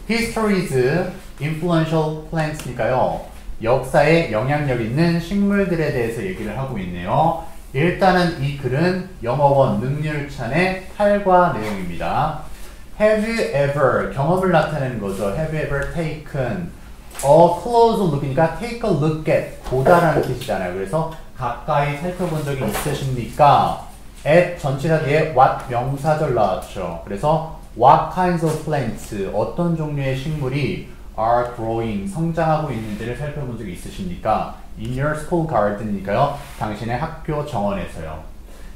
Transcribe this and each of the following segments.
History's influential plants니까요. 역사에 영향력 있는 식물들에 대해서 얘기를 하고 있네요. 일단은 이 글은 영어원 능률찬의 8과 내용입니다. Have you ever 경험을 나타내는 거죠. Have you ever taken a close look이니까 take a look at 보다라는 뜻이잖아요. 그래서 가까이 살펴본 적이 있으십니까? at 전치사 뒤에 what 명사절 나왔죠. 그래서 what kinds of plants 어떤 종류의 식물이 are growing 성장하고 있는지를 살펴본 적이 있으십니까? In your school garden이니까요. 당신의 학교 정원에서요.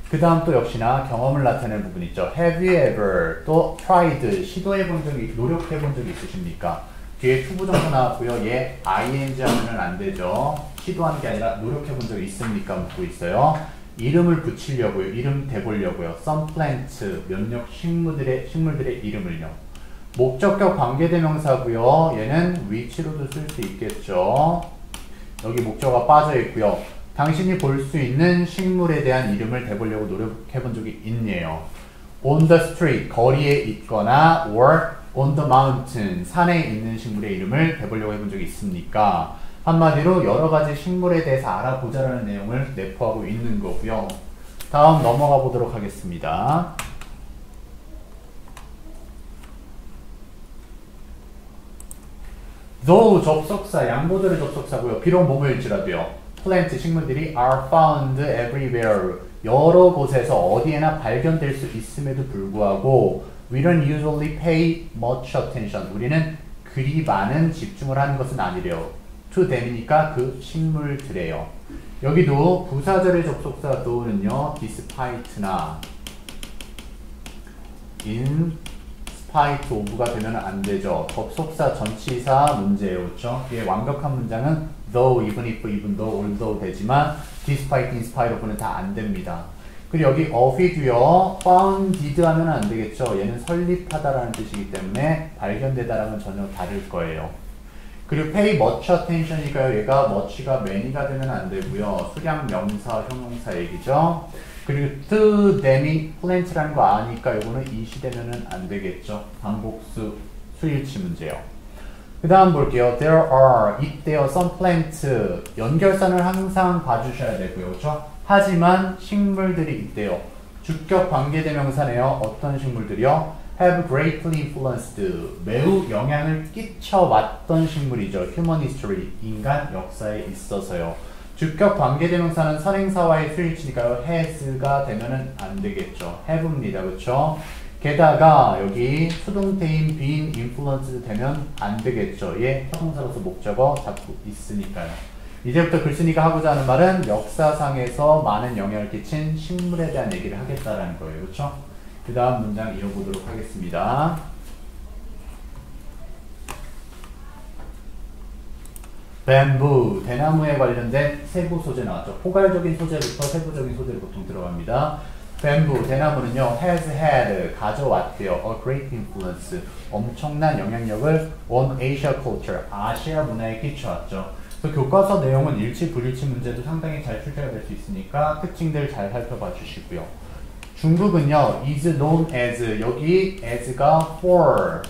그 다음 또 역시나 경험을 나타내는 부분 있죠. Have you ever 또 tried 시도해본 적이 노력해본 적이 있으십니까? 뒤에 투부정사 나왔고요. 얘 ing 하면은 안 되죠. 시도하는 게 아니라 노력해본 적이 있습니까? 묻고 있어요. 이름을 붙이려고요. 이름 대보려고요. Some plants 몇몇 식물들의 이름을요. 목적격 관계대명사고요. 얘는 which로도 쓸 수 있겠죠. 여기 목적어가 빠져 있고요. 당신이 볼 수 있는 식물에 대한 이름을 대보려고 노력해본 적이 있네요. On the street 거리에 있거나 or on the mountain 산에 있는 식물의 이름을 대보려고 해본 적이 있습니까? 한마디로 여러 가지 식물에 대해서 알아보자라는 내용을 내포하고 있는 거고요. 다음 넘어가 보도록 하겠습니다. though 접속사, 양보절의 접속사고요. 비록 뭐뭐일지라도요. plant 식물들이 are found everywhere 여러 곳에서 어디에나 발견될 수 있음에도 불구하고 we don't usually pay much attention 우리는 그리 많은 집중을 하는 것은 아니래요. to them이니까 그 식물들에요. 여기도 부사절의 접속사 thoughn은요. despite나 in spite of가 되면 안 되죠. 접속사 전치사 문제예요. 그렇죠? 뒤에 완벽한 문장은 though, even if, even though, although 되지만 despite, in spite of는 다 안 됩니다. 그리고 여기 of이도요. founded 하면 안 되겠죠. 얘는 설립하다라는 뜻이기 때문에 발견되다랑은 전혀 다를 거예요. 그리고 pay much attention이니까요. 얘가 much가 many가 되면 안 되고요. 수량 명사, 형용사 얘기죠. 그리고 to them이 plant라는 거 아니까 이거는 이시 되면은 안 되겠죠. 반복수 수일치 문제요. 그 다음 볼게요. There are, 있대요. Some plants. 연결선을 항상 봐주셔야 되고요. 그렇죠? 하지만 식물들이 있대요. 주격 관계대명사네요. 어떤 식물들이요? Have greatly influenced. 매우 영향을 끼쳐왔던 식물이죠. Human history. 인간 역사에 있어서요. 주격 관계대명사는 선행사와의 수일치니까요. has가 되면은 안 되겠죠. have입니다. 그렇죠? 게다가 여기 수동태인 being influenced 되면 안 되겠죠. 얘 형용사로서 목적어 잡고 있으니까요. 이제부터 글쓴이가 하고자 하는 말은 역사상에서 많은 영향을 끼친 식물에 대한 얘기를 하겠다라는 거예요. 그렇죠? 그 다음 문장 이어보도록 하겠습니다. 뱀부, 대나무에 관련된 세부 소재 나왔죠. 포괄적인 소재부터 세부적인 소재로 보통 들어갑니다. 뱀부, 대나무는요, has had, 가져왔대요. A great influence, 엄청난 영향력을 on Asia culture, 아시아 문화에 끼쳐왔죠. 그래서 교과서 내용은 일치, 불일치 문제도 상당히 잘 출제가 될 수 있으니까 특징들 잘 살펴봐 주시고요. 중국은요, is known as, 여기 as가 for,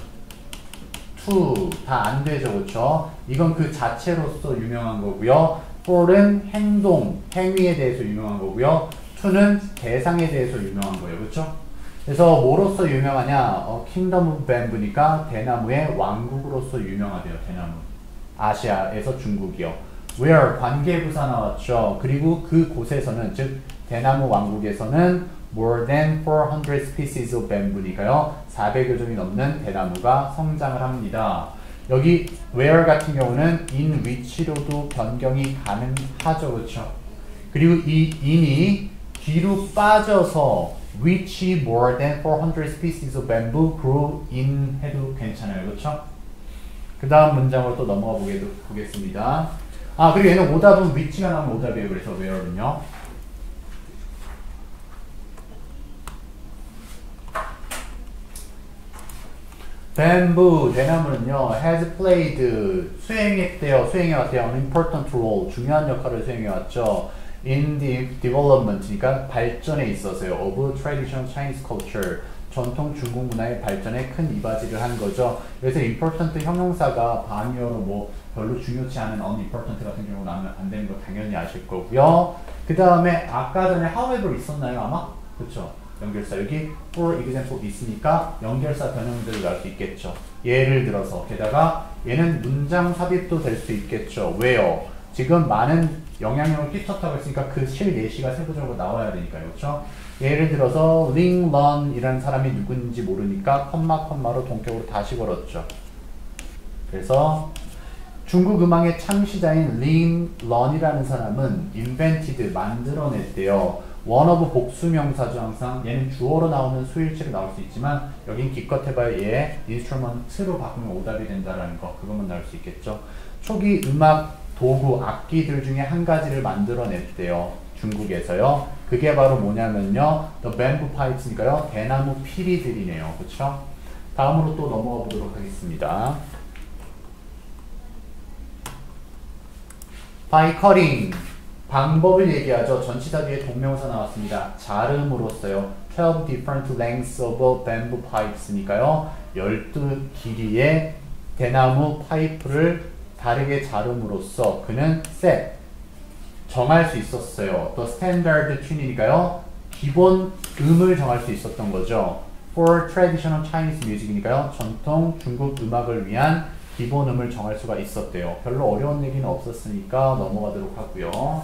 to, 다 안 되죠, 그렇죠? 이건 그 자체로서 유명한 거고요. for는 행동, 행위에 대해서 유명한 거고요. to는 대상에 대해서 유명한 거예요, 그렇죠? 그래서 뭐로서 유명하냐? Kingdom of Bamboo니까 대나무의 왕국으로서 유명하대요, 대나무. 아시아에서 중국이요. Where 관계부사 나왔죠. 그리고 그 곳에서는, 즉 대나무 왕국에서는 more than 400 species of bamboo니까요. 400여 종이 넘는 대나무가 성장을 합니다. 여기 where 같은 경우는 in which로도 변경이 가능하죠. 그렇죠? 그리고 이 in이 뒤로 빠져서 which more than 400 species of bamboo grew in 해도 괜찮아요. 그렇죠? 그 다음 문장으로 또 넘어가 보겠습니다. 아, 그리고 얘는 오답은 which가 나오면 오답이에요. 그래서 where는요. 뱀부, 대나무는요, has played, 수행했대요, 수행해왔대요, an important role, 중요한 역할을 수행해왔죠. in the development, 그러니까 발전에 있어서요, of traditional Chinese culture, 전통 중국 문화의 발전에 큰 이바지를 한 거죠. 그래서 important 형용사가 반이어로 뭐 별로 중요치 않은 unimportant 같은 경우는 안 되는 거 당연히 아실 거고요. 그 다음에 아까 전에 however 있었나요 아마? 그쵸? 연결사 여기 for example 있으니까 연결사 변형대로 나올 수 있겠죠. 예를 들어서 게다가 얘는 문장 삽입도 될 수 있겠죠. 왜요? 지금 많은 영향력을 끼쳤다고 했으니까 그 실예시가 세부적으로 나와야 되니까요. 그렇죠? 예를 들어서 링런이라는 사람이 누군지 모르니까 컴마로 동격으로 다시 걸었죠. 그래서 중국 음악의 창시자인 링런이라는 사람은 invented, 만들어냈대요. one of 복수명사죠. 항상 얘는 주어로 나오는 수일치로 나올 수 있지만 여긴 기껏 해봐야 얘 instrument로 바꾸면 오답이 된다라는 거, 그것만 나올 수 있겠죠. 초기 음악 도구, 악기들 중에 한 가지를 만들어냈대요. 중국에서요. 그게 바로 뭐냐면요. The bamboo pipes니까요. 대나무 피리들이네요. 그쵸? 다음으로 또 넘어가 보도록 하겠습니다. by cutting. 방법을 얘기하죠. 전치사 뒤에 동명사 나왔습니다. 자름으로써요. 12 different lengths of bamboo pipes니까요. 12길이의 대나무 파이프를 다르게 자름으로써 그는 set, 정할 수 있었어요. 또 standard tune이니까요. 기본 음을 정할 수 있었던 거죠. For traditional Chinese music이니까요. 전통 중국 음악을 위한 기본 음을 정할 수가 있었대요. 별로 어려운 얘기는 없었으니까 넘어가도록 하고요.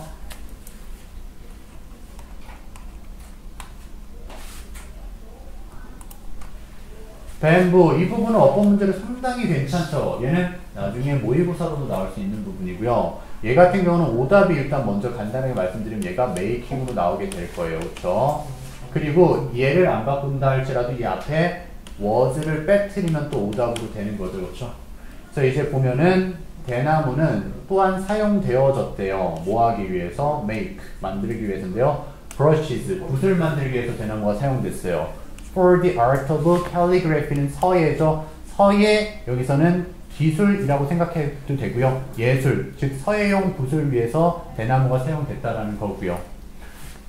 뱀부, 이 부분은 어법 문제로 상당히 괜찮죠. 얘는 나중에 모의고사로도 나올 수 있는 부분이고요. 얘 같은 경우는 오답이 일단 먼저 간단하게 말씀드리면 얘가 메이킹으로 나오게 될 거예요. 그렇죠? 그리고 얘를 안 바꾼다 할지라도 이 앞에 was를 빼뜨리면 또 오답으로 되는 거죠. 그렇죠? 그래서 이제 보면은 대나무는 또한 사용되어졌대요. 뭐 하기 위해서? make, 만들기 위해서인데요. brushes, 붓을 만들기 위해서 대나무가 사용됐어요. for the art of calligraphy는 서예죠. 서예, 여기서는 기술이라고 생각해도 되고요. 예술, 즉 서예용 붓을 위해서 대나무가 사용됐다라는 거고요.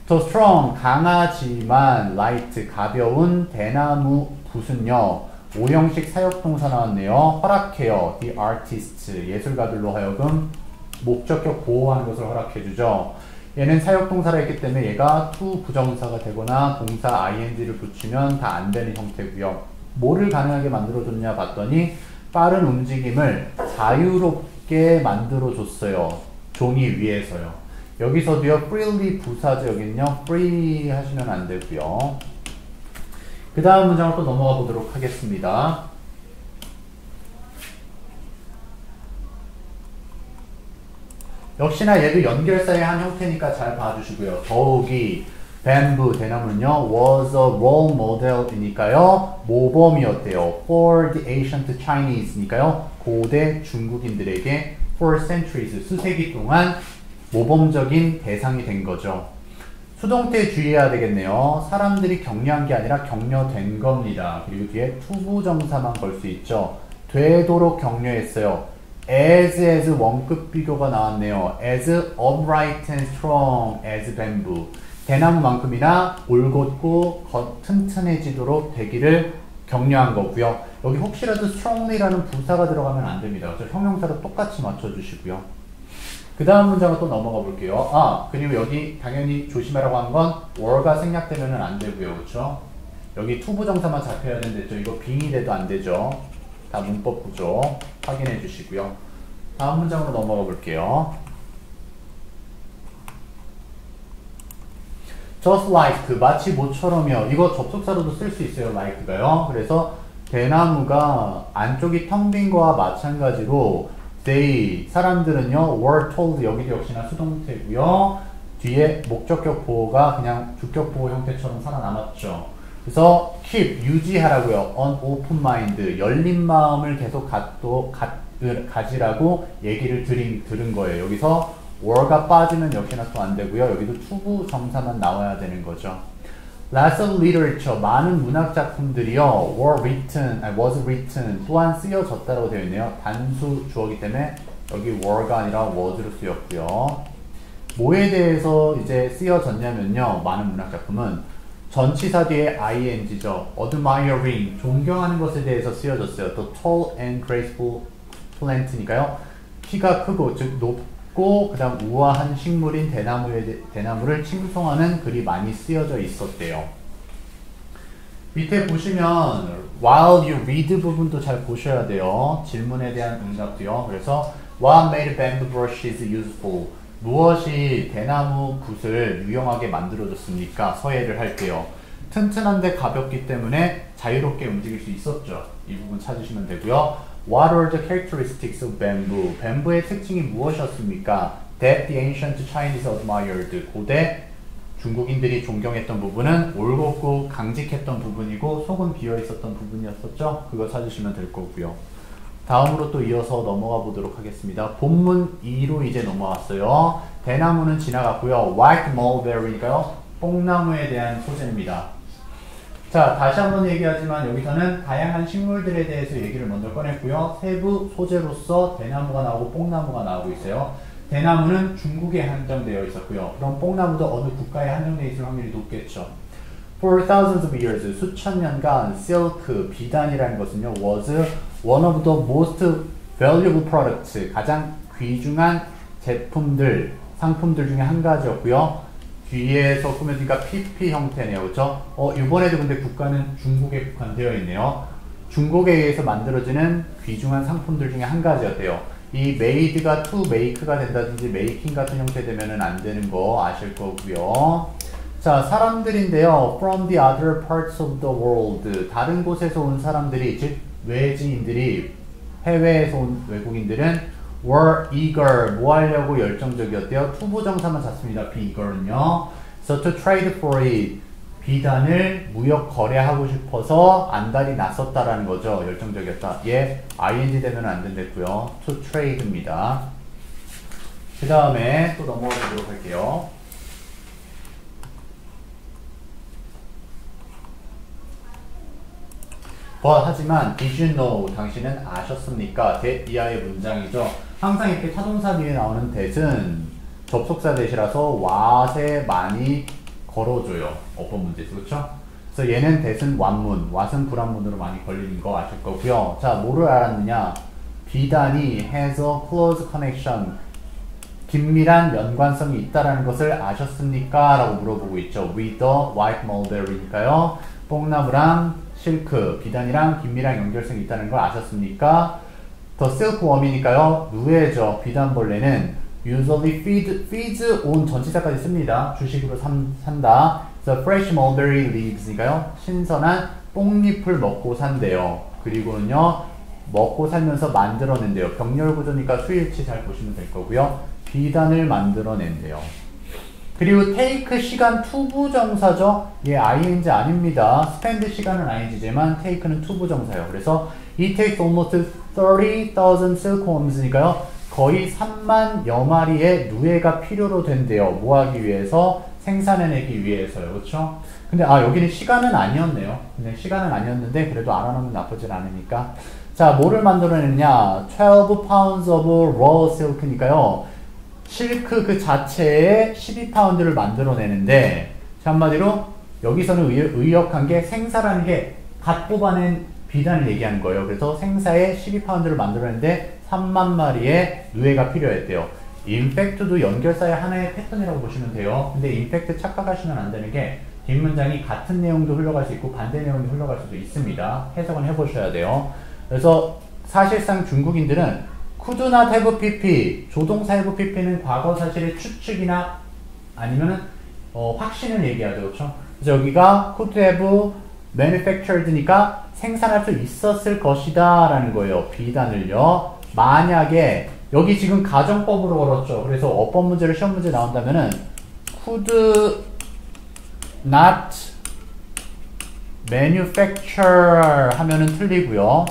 The strong, 강하지만 light, 가벼운 대나무 붓은요. 5형식 사역동사 나왔네요. 허락해요. The artist, 예술가들로 하여금 목적격 보호하는 것을 허락해주죠. 얘는 사역동사라 했기 때문에 얘가 to 부정사가 되거나 동사 ing를 붙이면 다 안 되는 형태고요. 뭐를 가능하게 만들어줬냐 봤더니 빠른 움직임을 자유롭게 만들어줬어요. 종이 위에서요. 여기서도요. freely 부사죠. 여기는요. free 하시면 안 되고요. 그 다음 문장으로 또 넘어가 보도록 하겠습니다. 역시나 얘도 연결사의 한 형태니까 잘 봐주시고요. 더욱이 bamboo, 대나무는요. was a role model이니까요. 모범이었대요. for the ancient Chinese니까요. 고대 중국인들에게 for centuries, 수세기 동안 모범적인 대상이 된 거죠. 수동태 주의해야 되겠네요. 사람들이 격려한 게 아니라 격려된 겁니다. 그리고 뒤에 투부정사만 걸 수 있죠. 되도록 격려했어요. as 원급 비교가 나왔네요. as upright and strong as bamboo. 대나무만큼이나 올곧고 튼튼해지도록 되기를 격려한 거고요. 여기 혹시라도 strongly라는 부사가 들어가면 안 됩니다. 그래서 형용사로 똑같이 맞춰주시고요. 그 다음 문장으로 또 넘어가 볼게요. 그리고 여기 당연히 조심하라고 한 건 were가 생략되면 안 되고요. 그렇죠? 여기 투부정사만 잡혀야 되는데 이거 빙이 돼도 안 되죠. 다 문법 구조 확인해 주시고요. 다음 문장으로 넘어가 볼게요. just like, 마치 모처럼이요. 이거 접속사로도 쓸 수 있어요. like가요. 그래서 대나무가 안쪽이 텅 빈 거와 마찬가지로 they, 사람들은요. were told, 여기도 역시나 수동태고요. 뒤에 목적격 보호가 그냥 주격 보호 형태처럼 살아남았죠. 그래서 keep, 유지하라고요. an open mind, 열린 마음을 계속 가지라고 얘기를 들은 거예요. 여기서 were가 빠지면 역시나 또 안 되고요. 여기도 투부 정사만 나와야 되는 거죠. Lots of literature, 많은 문학 작품들이요. was written, 또한 쓰여졌다라고 되어 있네요. 단수 주어기 때문에 여기 were가 아니라 was로 쓰였고요. 뭐에 대해서 이제 쓰여졌냐면요. 많은 문학 작품은 전치사 뒤에 ing죠. admiring, 존경하는 것에 대해서 쓰여졌어요. The tall and graceful plant니까요. 키가 크고 즉 높고 그다음 우아한 식물인 대나무를 칭송하는 글이 많이 쓰여져 있었대요. 밑에 보시면 while you read 부분도 잘 보셔야 돼요. 질문에 대한 응답도요. 그래서 what made bamboo brushes useful? 무엇이 대나무 붓을 유용하게 만들어줬습니까? 서예를 할게요. 튼튼한데 가볍기 때문에 자유롭게 움직일 수 있었죠. 이 부분 찾으시면 되고요. What are the characteristics of bamboo? 뱀부의 특징이 무엇이었습니까? That the ancient Chinese admired. 고대 중국인들이 존경했던 부분은 올곧고 강직했던 부분이고 속은 비어있었던 부분이었었죠. 그거 찾으시면 될 거고요. 다음으로 또 이어서 넘어가 보도록 하겠습니다. 본문 2로 이제 넘어왔어요. 대나무는 지나갔고요. White mulberry니까요. 뽕나무에 대한 소재입니다. 자, 다시 한번 얘기하지만 여기서는 다양한 식물들에 대해서 얘기를 먼저 꺼냈고요. 세부 소재로서 대나무가 나오고 뽕나무가 나오고 있어요. 대나무는 중국에 한정되어 있었고요. 그럼 뽕나무도 어느 국가에 한정되어 있을 확률이 높겠죠. For thousands of years, 수천 년간 silk, 비단이라는 것은요, was one of the most valuable products, 가장 귀중한 제품들, 상품들 중에 한 가지였고요. 뒤에서 꾸며지니까 PP 형태네요. 그렇죠? 이번에도 근데 국가는 중국에 국한되어 있네요. 중국에 의해서 만들어지는 귀중한 상품들 중에 한 가지였대요. 이 made가 to make가 된다든지 making 같은 형태 되면은 안 되는 거 아실 거고요. 자, 사람들인데요. From the other parts of the world. 다른 곳에서 온 사람들이, 즉 외지인들이, 해외에서 온 외국인들은 were eager. 뭐 하려고 열정적이었대요? 투부정사만 잤습니다. be eager는요. So to trade for it. 비단을 무역 거래하고 싶어서 안달이 났었다라는 거죠. 열정적이었다. 예, ing 되면 안 된댔고요. to trade입니다. 그 다음에 또 넘어가 보도록 할게요. 하지만 did you know? 당신은 아셨습니까? that 이하의 문장이죠. 항상 이렇게 타동사 뒤에 나오는 that은 접속사 that이라서 what에 많이 걸어줘요. 어법 문제에서. 그렇죠? 그래서 얘는 that은 완문, what은 불완문으로 많이 걸리는 거 아실 거고요. 자, 뭐를 알았느냐? 비단이 has a close connection, 긴밀한 연관성이 있다라는 것을 아셨습니까? 라고 물어보고 있죠. with the white mulberry니까요. 뽕나무랑 실크, 비단이랑 긴밀한 연결성이 있다는 걸 아셨습니까? The silkworm이니까요. 누에죠. 비단벌레는 usually feeds on 전치사까지 씁니다. 주식으로 산다. The fresh mulberry leaves니까요. 신선한 뽕잎을 먹고 산대요. 그리고는요. 먹고 살면서 만들어낸대요. 병렬 구조니까 수일치 잘 보시면 될 거고요. 비단을 만들어낸대요. 그리고 take 시간 투부정사죠. 예, ing 아닙니다. spend 시간은 ing지만 take는 투부정사예요. 그래서 it takes almost 30,000 silkworms니까요. 거의 3만여 마리의 누에가 필요로 된대요. 뭐 하기 위해서? 생산해내기 위해서요. 그렇죠? 근데 여기는 시간은 아니었네요. 근데 시간은 아니었는데 그래도 알아놓으면 나쁘진 않으니까. 자, 뭐를 만들어내느냐? 12 pounds of raw silk니까요. 실크 그 자체에 12파운드를 만들어내는데, 한마디로 여기서는 의역한 게 생사라는 게 갓 뽑아낸 비단을 얘기하는 거예요. 그래서 생사에 12파운드를 만들어내는데 3만 마리의 누에가 필요했대요. 임팩트도 연결사의 하나의 패턴이라고 보시면 돼요. 근데 임팩트 착각하시면 안 되는 게 뒷문장이 같은 내용도 흘러갈 수 있고 반대 내용도 흘러갈 수도 있습니다. 해석은 해보셔야 돼요. 그래서 사실상 중국인들은 could not have pp, 조동사 have pp는 과거 사실의 추측이나 아니면은 확신을 얘기하죠. 그렇죠? 그래서 여기가 could have manufactured니까 생산할 수 있었을 것이다 라는 거예요. 비단을요. 만약에 여기 지금 가정법으로 걸었죠. 그래서 어법 문제를 시험 문제 나온다면은 could not manufacture 하면은 틀리고요.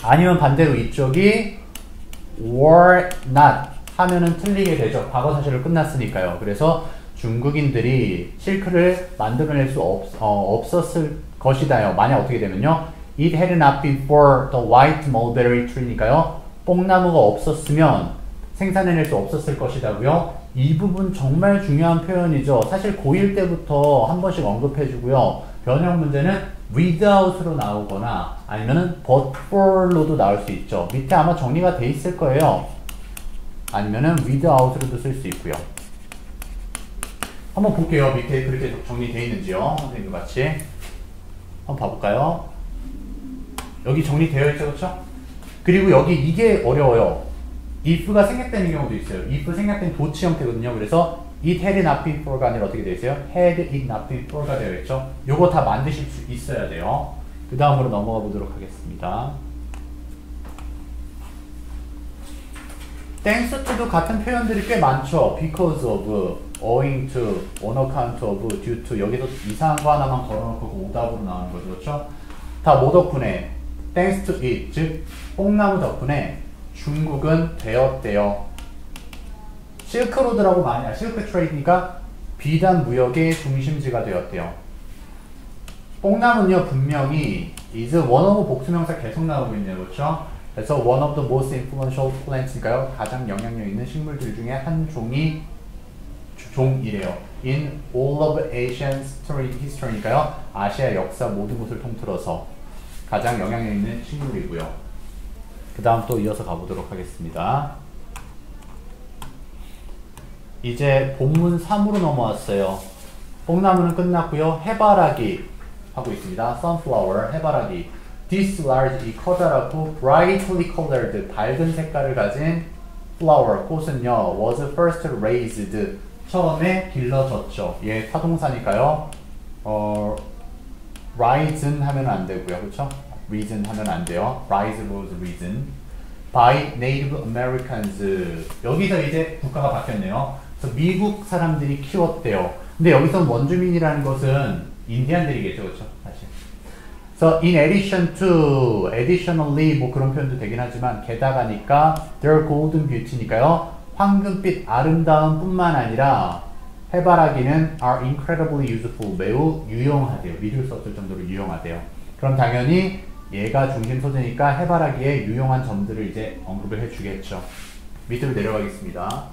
아니면 반대로 이쪽이 were not 하면은 틀리게 되죠. 과거 사실을 끝났으니까요. 그래서 중국인들이 실크를 만들어낼 수 없었을 것이다요. 만약 어떻게 되면요. It had not been for the white mulberry tree니까요. 뽕나무가 없었으면 생산해낼 수 없었을 것이다고요. 이 부분 정말 중요한 표현이죠. 사실 고1 때부터 한 번씩 언급해주고요. 변형 문제는 without으로 나오거나 아니면은 but for로도 나올 수 있죠. 밑에 아마 정리가 돼 있을 거예요. 아니면은 without로도 쓸 수 있고요. 한번 볼게요. 밑에 그렇게 정리되어 있는지요. 선생님과 같이 한번 봐볼까요? 여기 정리되어 있죠, 그렇죠? 그리고 여기 이게 어려워요. if가 생략되는 경우도 있어요. if 생략된 도치 형태거든요. 그래서 it had not been for가 아니라 어떻게 되어 있어요? had it not been for가 되어 있죠. 요거 다 만드실 수 있어야 돼요. 그 다음으로 넘어가 보도록 하겠습니다. thanks to도 같은 표현들이 꽤 많죠. because of, owing to, on account of, due to. 여기서 이상한 거 하나만 걸어놓고 오답으로 나오는 거죠. 그렇죠? 다 뭐 덕분에? thanks to it, 즉 뽕나무 덕분에 중국은 되었대요. 실크로드라고 많이, 실크 트레이드니까 비단 무역의 중심지가 되었대요. 뽕나무는요, 분명히 is one of 복수명사 계속 나오고 있네요. 그렇죠? 그래서 one of the most influential plants니까요. 가장 영향력 있는 식물들 중에 한 종이래요. In all of Asian history니까요. 아시아 역사 모든 것을 통틀어서 가장 영향력 있는 식물이고요. 그 다음 또 이어서 가보도록 하겠습니다. 이제 본문 3으로 넘어왔어요. 뽕나무는 끝났고요. 해바라기 하고 있습니다. sunflower, 해바라기. This large, 이 커다랗고 brightly colored, 밝은 색깔을 가진 flower, 꽃은요, was first raised, 처음에 길러졌죠. 얘 타동사니까요. risen 하면 안 되고요. 그렇죠? reason 하면 안 돼요. rise, rose, reason. by Native Americans. 여기서 이제 국가가 바뀌었네요. 그래서 미국 사람들이 키웠대요. 근데 여기서 원주민이라는 것은 인디안들이겠죠. 그렇죠? 사실. So in addition to, additionally 뭐 그런 표현도 되긴 하지만 게다가니까 their golden beauty니까요. 황금빛 아름다움 뿐만 아니라 해바라기는 are incredibly useful, 매우 유용하대요. 믿을 수 없을 정도로 유용하대요. 그럼 당연히 얘가 중심 소재니까 해바라기의 유용한 점들을 이제 언급을 해주겠죠. 밑으로 내려가겠습니다.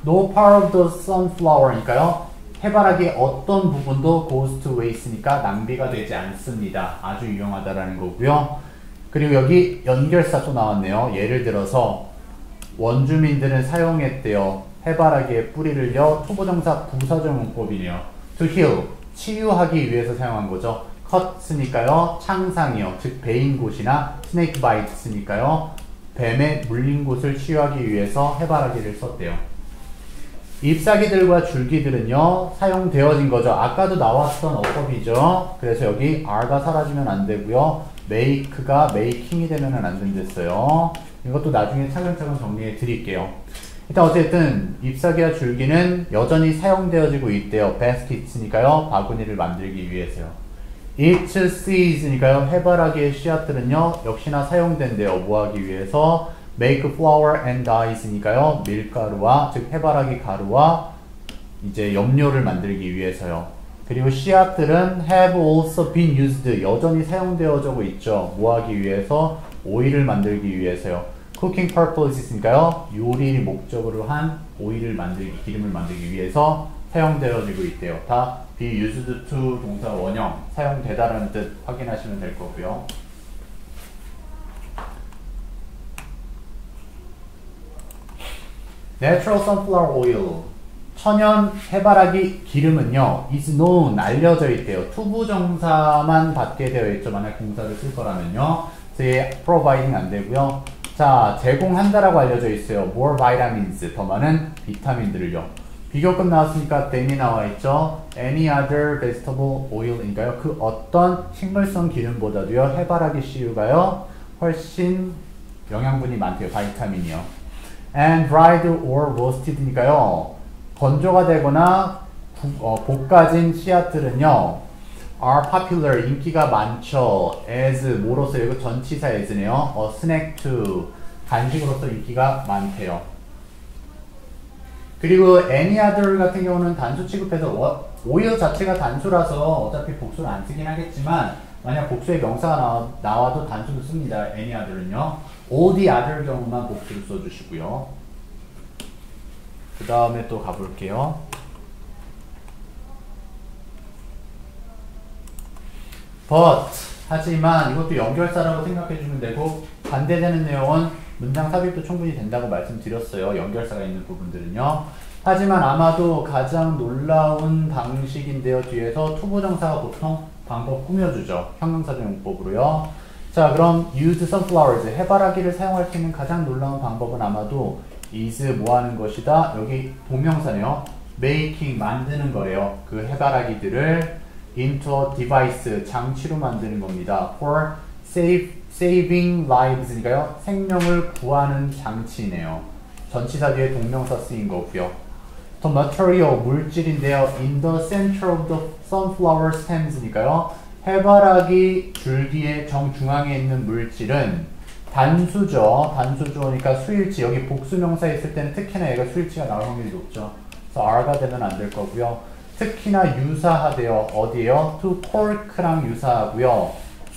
No part of the sunflower니까요. 해바라기의 어떤 부분도 goes to waste니까 낭비가 되지 않습니다. 아주 유용하다라는 거고요. 그리고 여기 연결사 또 나왔네요. 예를 들어서 원주민들은 사용했대요. 해바라기의 뿌리를요. 초보정사 부사절 문법이네요. to heal, 치유하기 위해서 사용한 거죠. cut니까요. 창상이요. 즉 베인 곳이나 snake bites니까요. 뱀에 물린 곳을 치유하기 위해서 해바라기를 썼대요. 잎사귀들과 줄기들은요. 사용되어진 거죠. 아까도 나왔던 어법이죠. 그래서 여기 are가 사라지면 안 되고요. make가 making이 되면 안 된댔어요. 이것도 나중에 차근차근 정리해 드릴게요. 일단 어쨌든 잎사귀와 줄기는 여전히 사용되어지고 있대요. baskets니까요. 바구니를 만들기 위해서요. It seeds니까요. 해바라기의 씨앗들은요. 역시나 사용된대요. 뭐 하기 위해서? make flour and dyes니까요. 밀가루와 즉 해바라기 가루와 이제 염료를 만들기 위해서요. 그리고 씨앗들은 have also been used, 여전히 사용되어지고 있죠. 뭐 하기 위해서? 오일을 만들기 위해서요. cooking purposes니까요. 요리를 목적으로 한 오일을 만들기, 기름을 만들기 위해서 사용되어지고 있대요. 다 be used to 동사 원형, 사용되다라는 뜻 확인하시면 될 거고요. Natural sunflower oil, 천연 해바라기 기름은요, is known, 알려져 있대요. 투부정사만 받게 되어 있죠. 만약 공사를 쓸 거라면요. 그래서 providing 안 되고요. 자, 제공한다라고 알려져 있어요. more vitamins, 더 많은 비타민들을요. 비교급 나왔으니까 then이 나와 있죠. any other vegetable oil인가요? 그 어떤 식물성 기름보다도요, 해바라기 씨유가요, 훨씬 영양분이 많대요. 바이타민이요. and dried or roasted니까요. 건조가 되거나 볶아진 씨앗들은요. are popular, 인기가 많죠. as, 뭐로서 이거 전치사 as네요. a snack to, 간식으로서 인기가 많대요. 그리고 any other 같은 경우는 단수 취급해서 오일 자체가 단수라서 어차피 복수를 안 쓰긴 하겠지만 만약 복수의 명사가 나와도 단수로 씁니다. any other는요. all the other 경우만 복수로 써주시고요. 그 다음에 또 가볼게요. but 하지만 이것도 연결사라고 생각해주면 되고 반대되는 내용은 문장 삽입도 충분히 된다고 말씀드렸어요. 연결사가 있는 부분들은요. 하지만 아마도 가장 놀라운 방식인데요. 뒤에서 투부정사가 보통 방법 꾸며주죠. 형용사적 용법으로요. 자, 그럼 use sunflowers, 해바라기를 사용할 수 있는 가장 놀라운 방법은 아마도 is 뭐 하는 것이다. 여기 동명사네요. making, 만드는 거래요. 그 해바라기들을 into a device, 장치로 만드는 겁니다. for saving lives니까요. 생명을 구하는 장치네요. 전치사 뒤에 동명사 쓰인 거고요. The material, 물질인데요. in the center of the sunflower stems니까요. 해바라기 줄기의 정중앙에 있는 물질은 단수죠. 단수조니까 수일치. 여기 복수명사 있을 때는 특히나 얘가 수일치가 나올 확률이 높죠. 그래서 R가 되면 안 될 거고요. 특히나 유사하대요. 어디에요? to cork랑 유사하고요.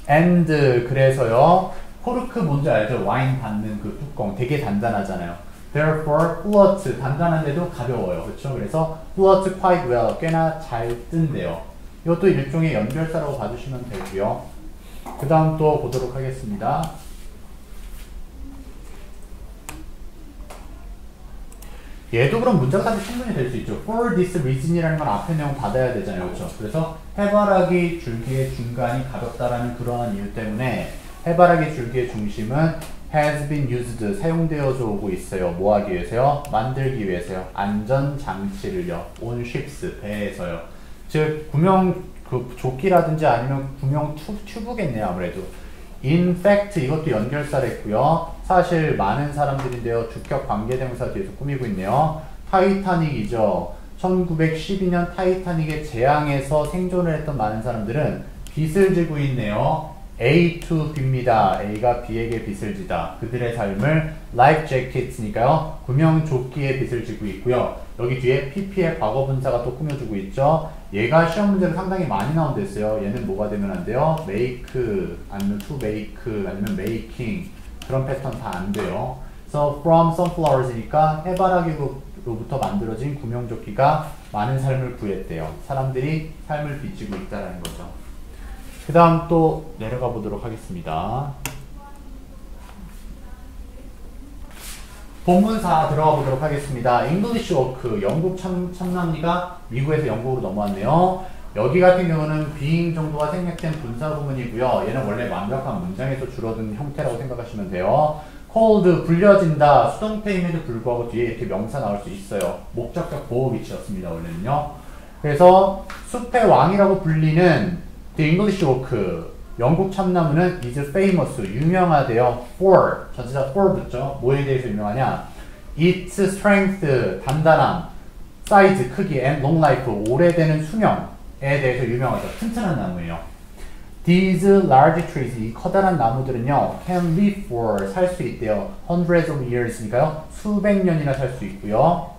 and 그래서요. 코르크 뭔지 알죠? 와인 받는 그 뚜껑 되게 단단하잖아요. Therefore, floats 단단한데도 가벼워요. 그렇죠? 그래서 floats quite well 꽤나 잘 뜬대요. 이것도 일종의 연결사라고 봐주시면 되고요. 그 다음 또 보도록 하겠습니다. 얘도 그럼 문장까지 충분히 될 수 있죠. For this reason이라는 건 앞에 내용 받아야 되잖아요. 그렇죠? 그래서 해바라기 줄기의 중간이 가볍다라는 그러한 이유 때문에 해바라기 줄기의 중심은 has been used, 사용되어져 오고 있어요. 뭐 하기 위해서요? 만들기 위해서요. 안전장치를요. on ships, 배에서요. 즉, 구명 조끼라든지 아니면 구명 튜브겠네요. 아무래도. In fact, 이것도 연결사랬고요. 사실 많은 사람들인데요. 주격 관계대명사 뒤에서 꾸미고 있네요. 타이타닉이죠. 1912년 타이타닉의 재앙에서 생존을 했던 많은 사람들은 빚을 지고 있네요. A to B입니다. A가 B에게 빚을 지다. 그들의 삶을 life jackets니까요. 구명조끼에 빚을 지고 있고요. 여기 뒤에 PP의 과거분사가 또 꾸며주고 있죠. 얘가 시험 문제로 상당히 많이 나온댔어요. 얘는 뭐가 되면 안 돼요? make, 아니면 to make, 아니면 making 그런 패턴 다 안 돼요. 그래서 from sunflowers니까 해바라기로부터 만들어진 구명조끼가 많은 삶을 구했대요. 사람들이 삶을 빚지고 있다는 거죠. 그 다음 또 내려가 보도록 하겠습니다. 본문사 들어가 보도록 하겠습니다. English work, 영국 참남이가 미국에서 영국으로 넘어왔네요. 여기 같은 경우는 being 정도가 생략된 분사 부분이고요. 얘는 원래 완벽한 문장에서 줄어든 형태라고 생각하시면 돼요. cold, 불려진다, 수동태임에도 불구하고 뒤에 이렇게 명사 나올 수 있어요. 목적격 보호 위치였습니다. 원래는요. 그래서 숲의 왕이라고 불리는 The English Oak, 영국 참나무는 is famous, 유명하대요. for, 전치사 for 붙죠. 뭐에 대해서 유명하냐? its strength, 단단함, size, 크기, and long life, 오래되는 수명에 대해서 유명하죠. 튼튼한 나무예요. These large trees, 이 커다란 나무들은요, can live for, 살 수 있대요. hundreds of years니까요. 수백 년이나 살 수 있고요.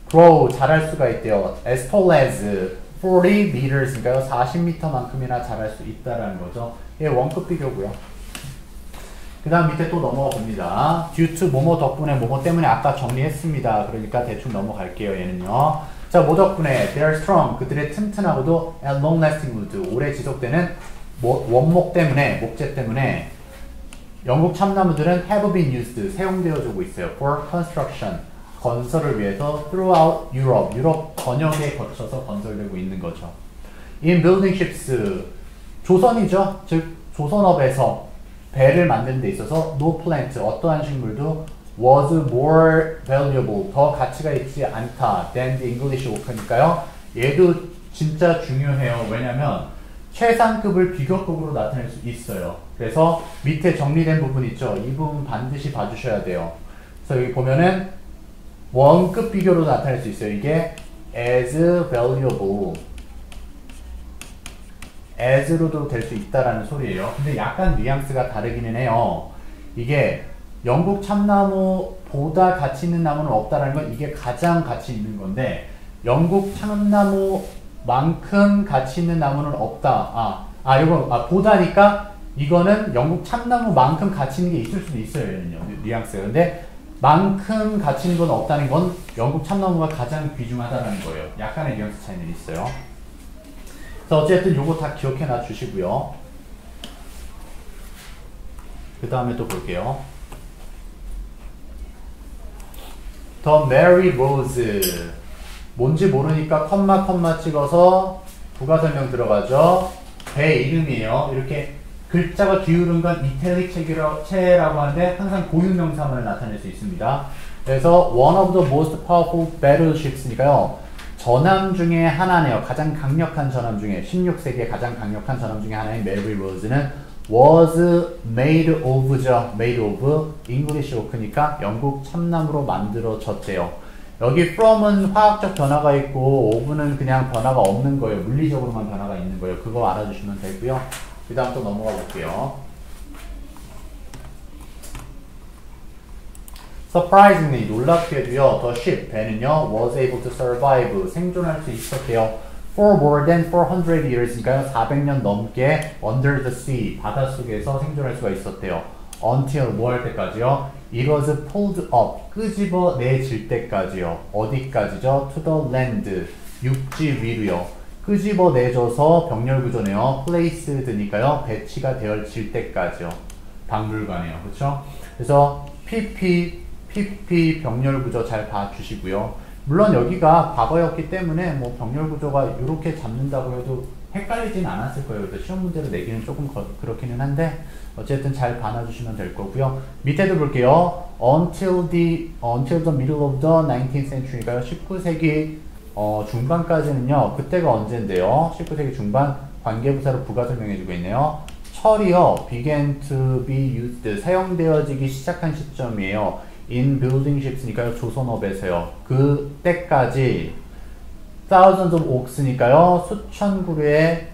grow, 자랄 수가 있대요. as tall as, 40 meters니까요. 40m만큼이나 자랄 수 있다라는 거죠. 예, 원급 비교고요. 그 다음 밑에 또 넘어가 봅니다. due to 뭐뭐 덕분에 뭐뭐 때문에 아까 정리했습니다. 그러니까 대충 넘어갈게요. 얘는요. 자, 뭐 덕분에 they are strong, 그들의 튼튼하고도 and long lasting wood, 오래 지속되는 원목 때문에, 목재 때문에 영국 참나무들은 have been used, 사용되어지고 있어요. for construction, 건설을 위해서 throughout Europe, 유럽 전역에 거쳐서 건설되고 있는 거죠. In building ships, 조선이죠. 즉 조선업에서 배를 만드는 데 있어서 no plant, 어떠한 식물도 was more valuable, 더 가치가 있지 않다 than the English oak니까요. 얘도 진짜 중요해요. 왜냐면 최상급을 비교급으로 나타낼 수 있어요. 그래서 밑에 정리된 부분 있죠. 이 부분 반드시 봐주셔야 돼요. 그래서 여기 보면은 원급 비교로 나타낼 수 있어요. 이게 as valuable, as로도 될 수 있다라는 소리예요. 근데 약간 뉘앙스가 다르기는 해요. 이게 영국 참나무보다 가치 있는 나무는 없다라는 건 이게 가장 가치 있는 건데 영국 참나무만큼 가치 있는 나무는 없다. 보다니까 이거는 영국 참나무만큼 가치 있는 게 있을 수도 있어요. 얘는요. 뉘앙스가. 근데 만큼 가치 있는 건 없다는 건 영국 참나무가 가장 귀중하다는 거예요. 약간의 뉘앙스 차이는 있어요. 그래서 어쨌든 요거 다 기억해 놔 주시고요. 그 다음에 또 볼게요. The Mary Rose. 뭔지 모르니까 컴마 찍어서 부가 설명 들어가죠. 배 이름이에요. 이렇게 글자가 기울은 건 이탈릭 체라고 하는데 항상 고유명사만을 나타낼 수 있습니다. 그래서 one of the most powerful battleships니까요. 전함 중에 하나네요. 가장 강력한 전함 중에 16세기의 가장 강력한 전함 중에 하나인 메리 로즈는 was made of죠. made of English oak니까 영국 참나무로 만들어졌대요. 여기 from은 화학적 변화가 있고 of는 그냥 변화가 없는 거예요. 물리적으로만 변화가 있는 거예요. 그거 알아주시면 되고요. 그 다음 또 넘어가 볼게요. Surprisingly, 놀랍게도요, the ship, 배는요, was able to survive, 생존할 수 있었대요. For more than 400 years니까요, 400년 넘게 under the sea, 바닷속에서 생존할 수가 있었대요. Until 뭐 할 때까지요? It was pulled up, 끄집어내질 때까지요. 어디까지죠? To the land, 육지 위로요. 끄집어내줘서 병렬구조네요. place드니까요. 배치가 되어질 때까지요. 박물관이에요. 그렇죠? 그래서 PP 병렬구조 잘 봐주시고요. 물론 여기가 과거였기 때문에 뭐 병렬구조가 이렇게 잡는다고 해도 헷갈리진 않았을 거예요. 그래서 시험 문제로 내기는 조금 그렇기는 한데 어쨌든 잘 봐놔주시면 될 거고요. 밑에도 볼게요. Until the middle of the 19th century가요. 19세기 중반까지는요. 그때가 언젠데요. 19세기 중반 관계부사로 부가 설명해주고 있네요. 철이요. began to be used. 사용되어지기 시작한 시점이에요. in building ships니까요. 조선업에서요. 그때까지 thousands of oaks니까요. 수천 그루의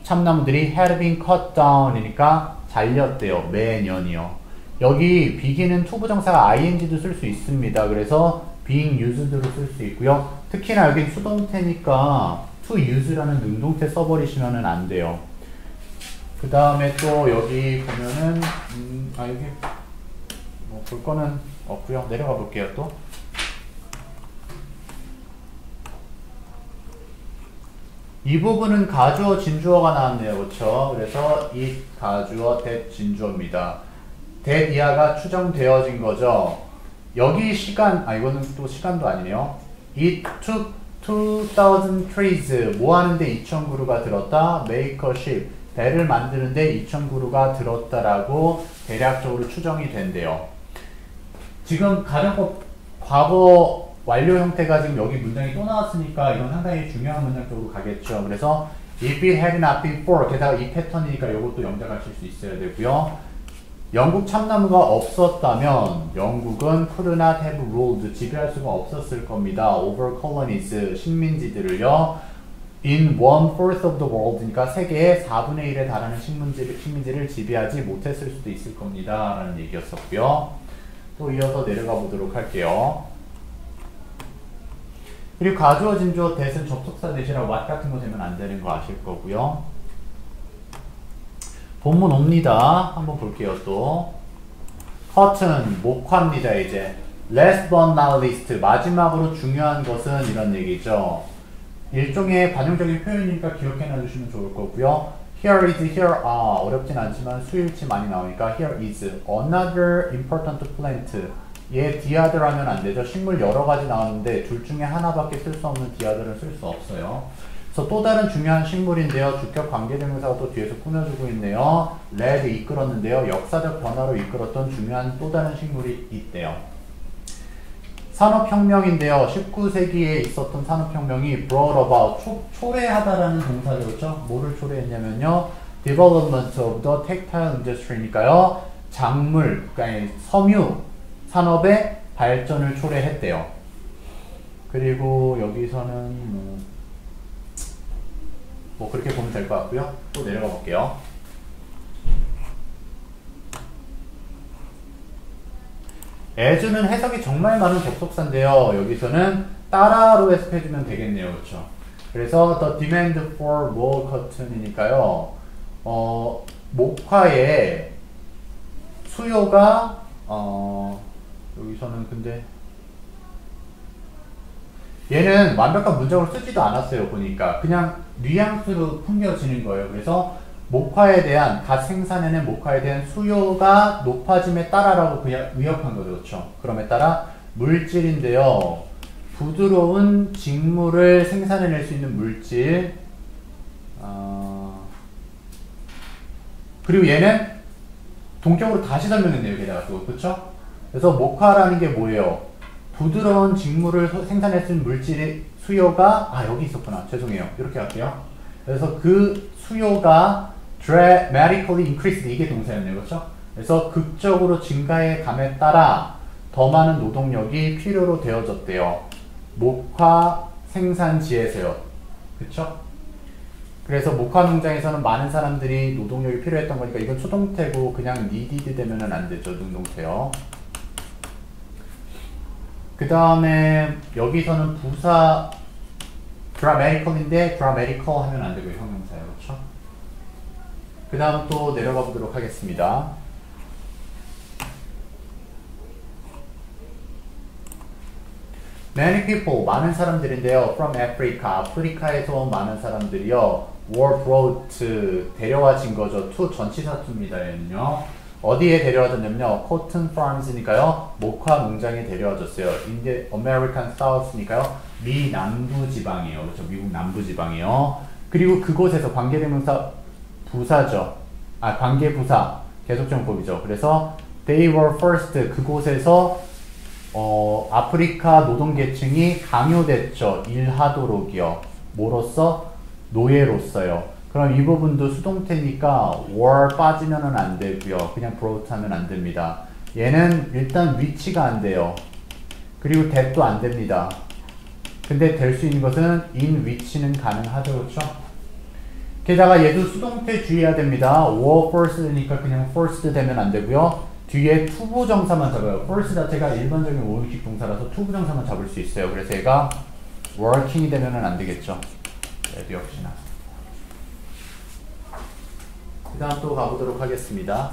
참나무들이 had been cut down이니까 잘렸대요. 매년이요. 여기 begin은 투부정사가 ing도 쓸 수 있습니다. 그래서 being used로 쓸 수 있고요. 특히나 여기 수동태니까 to use라는 능동태 써버리시면 안 돼요. 그 다음에 또 여기 보면은 여기 뭐 볼 거는 없고요. 내려가 볼게요. 또 이 부분은 가주어 진주어가 나왔네요. 그렇죠? 그래서 it 가주어 that 진주어입니다. that 이하가 추정되어진 거죠. 여기 시간 이거는 또 시간도 아니네요. It took 2,000 trees 뭐 하는데 2,000그루가 들었다. make a ship 배를 만드는데 2,000그루가 들었다라고 대략적으로 추정이 된대요. 지금 가정법 과거 완료 형태가 지금 여기 문장이 또 나왔으니까 이건 상당히 중요한 문장 쪽으로 가겠죠. 그래서 if it had not been for 게다가 이 패턴이니까 이것도 영작하실 수 있어야 되고요. 영국 참나무가 없었다면 영국은 could not have ruled 지배할 수가 없었을 겁니다. over colonies 식민지들을요. in 1/4 of the world니까 세계의 4분의 1에 달하는 식민지를 지배하지 못했을 수도 있을 겁니다. 라는 얘기였었고요. 또 이어서 내려가 보도록 할게요. 그리고 가주어 진주어 that은 접속사 대시라 what 같은 거 되면 안 되는 거 아실 거고요. 본문 옵니다. 한번 볼게요. 또 커튼 목화입니다. 이제 last but not least 마지막으로 중요한 것은 이런 얘기죠. 일종의 반영적인 표현이니까 기억해놔 주시면 좋을 거고요. Here is here 어렵진 않지만 수일치 많이 나오니까 here is another important plant. 얘 디아들 하면 안 되죠. 식물 여러 가지 나오는데 둘 중에 하나밖에 쓸 수 없는 디아들은 쓸 수 없어요. 그래서 또 다른 중요한 식물인데요. 주격 관계대명사가 또 뒤에서 꾸며주고 있네요. led 이끌었는데요. 역사적 변화로 이끌었던 중요한 또 다른 식물이 있대요. 산업혁명인데요. 19세기에 있었던 산업혁명이 brought about, 초래하다라는 동사죠. 그렇죠? 뭐를 초래했냐면요. development of the textile industry니까요. 작물, 그러니까 섬유 산업의 발전을 초래했대요. 그리고 여기서는 뭐 그렇게 보면 될 것 같고요. 또 내려가 볼게요. as는 해석이 정말 많은 접속사인데요. 여기서는 따라로 해석해주면 되겠네요. 그렇죠? 그래서 the demand for wool cotton이니까요. 목화의 수요가 여기서는 근데 얘는 완벽한 문장으로 쓰지도 않았어요. 보니까 그냥 뉘앙스로 풍겨지는 거예요. 그래서 목화에 대한 갓 생산해낸 목화에 대한 수요가 높아짐에 따라라고 그냥 의역한 거죠. 그렇죠? 그럼에 따라 물질인데요. 부드러운 직물을 생산해낼 수 있는 물질. 그리고 얘는 동격으로 다시 설명했네요. 게다가 또 그렇죠? 그래서 목화라는 게 뭐예요? 부드러운 직물을 생산할 수 있는 물질의 수요가 여기 있었구나. 죄송해요. 이렇게 할게요. 그래서 그 수요가 dramatically increased 이게 동사였네요. 그렇죠? 그래서 극적으로 증가해 감에 따라 더 많은 노동력이 필요로 되어졌대요. 목화 생산지에서요. 그렇죠? 그래서 목화 농장에서는 많은 사람들이 노동력이 필요했던 거니까 이건 수동태고 그냥 needed 되면은 안 되죠. 능동태요. 그 다음에 여기서는 부사 dramatical인데 dramatical 하면 안 되고요. 형용사예요. 그렇죠? 그 다음 또 내려가 보도록 하겠습니다. Many people, 많은 사람들인데요. From Africa, 아프리카에서 온 많은 사람들이요. Were brought, 데려와진 거죠. to 전치사투입니다. 얘는요. 어디에 데려와졌냐면요. Cotton farms니까요. 목화 농장에 데려와졌어요. In the American South니까요. 미 남부 지방이에요. 그렇죠. 미국 남부 지방이에요. 그리고 그곳에서 관계대명사 부사죠. 관계부사 계속정법이죠. 그래서 they were first, 그곳에서 아프리카 노동계층이 강요됐죠. 일하도록이요. 뭐로써? 노예로서요. 그럼 이 부분도 수동태니까 were 빠지면은 안 되고요. 그냥 brought 하면 안 됩니다. 얘는 일단 위치가 안 돼요. 그리고 that도 안 됩니다. 근데 될 수 있는 것은 in which는 가능하죠. 그렇죠? 게다가 얘도 수동태 주의해야 됩니다. were first니까 그냥 first 되면 안 되고요. 뒤에 투부정사만 잡아요. first 자체가 일반적인 오형식 동사라서 투부정사만 잡을 수 있어요. 그래서 얘가 working이 되면은 안 되겠죠. 얘도 역시나. 그 다음 또 가보도록 하겠습니다.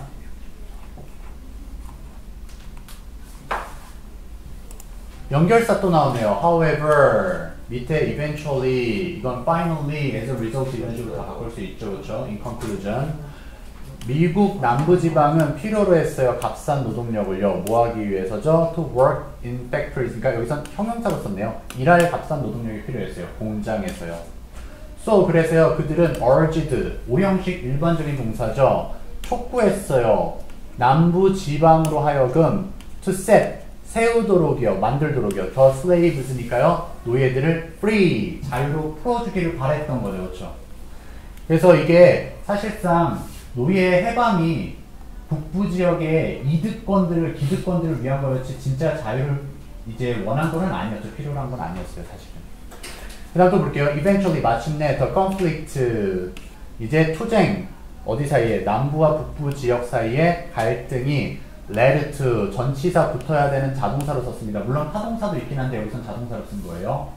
연결사 또 나오네요. however, 밑에 eventually, 이건 finally, as a result 이런 식으로 다 바꿀 수 있죠. 그렇죠? in conclusion. 미국 남부지방은 필요로 했어요. 값싼 노동력을요. 뭐 하기 위해서죠? To work in factories. 그러니까 여기선 형용사로 썼네요. 일할 값싼 노동력이 필요했어요. 공장에서요. So, 그래서요. 그들은 urged, 오형식 일반적인 동사죠. 촉구했어요. 남부지방으로 하여금 to set, 세우도록이요. 만들도록이요. The slaves니까요. 노예들을 free, 자유로 풀어주기를 바랬던 거죠. 그렇죠? 그래서 이게 사실상 노예 해방이 북부 지역의 이득권들을, 기득권들을 위한 거였지 진짜 자유를 이제 원한 건 아니었죠. 필요로 한 건 아니었어요. 사실은. 그 다음 또 볼게요. Eventually, 마침내 the conflict, 이제 투쟁, 어디 사이에, 남부와 북부 지역 사이에 갈등이 led to, 전치사 붙어야 되는 자동사로 썼습니다. 물론 타동사도 있긴 한데 여기선 자동사로 쓴 거예요.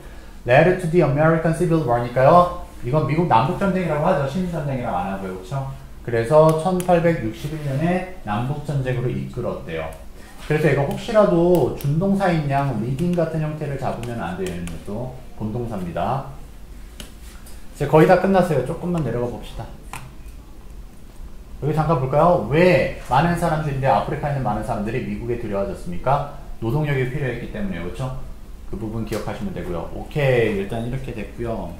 led to the American Civil War니까요. 이건 미국 남북전쟁이라고 하죠. 식민전쟁이라고 안 하고요. 그렇죠? 그래서 1861년에 남북전쟁으로 이끌었대요. 그래서 이거 혹시라도 준동사인 양 리딩 같은 형태를 잡으면 안 돼요. 또 본동사입니다. 이제 거의 다 끝났어요. 조금만 내려가 봅시다. 여기 잠깐 볼까요? 왜 많은 사람들인데 아프리카에 있는 많은 사람들이 미국에 들여와졌습니까? 노동력이 필요했기 때문에. 그렇죠? 그 부분 기억하시면 되고요. 오케이, 일단 이렇게 됐고요.